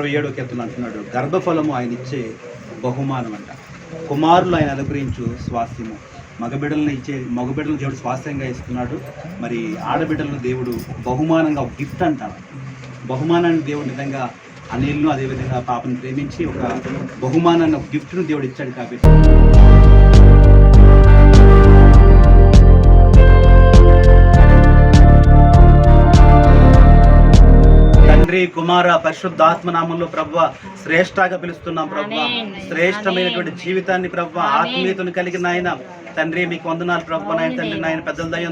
167వ కీర్తన అంటున్నాడు, గర్భఫలము ఆయన ఇచ్చే బహుమానం అంట. కుమారులు ఆయన అనుగ్రహించు స్వాస్థ్యము. మగబిడ్డలను దేవుడు స్వాస్థ్యంగా ఇస్తున్నాడు. మరి ఆడబిడ్డలను దేవుడు బహుమానంగా గిఫ్ట్ అంటారు. బహుమానాన్ని దేవుడు నిజంగా అనిల్ను అదేవిధంగా పాపను ప్రేమించి ఒక బహుమానాన్ని, ఒక గిఫ్ట్ను దేవుడు ఇచ్చాడు. కాబట్టి తండ్రి, కుమార, పరిశుద్ధాత్మ నామంలో ప్రభువా శ్రేష్టగా పిలుస్తున్నాం ప్రభువా. శ్రేష్టమైనటువంటి జీవితాన్ని ప్రభువా, ఆత్మీయతను కలిగిన ఆయన తండ్రి మీకు వందనాలు ప్రభువా. నాయన తండ్రి, నాయన పెద్దల దయ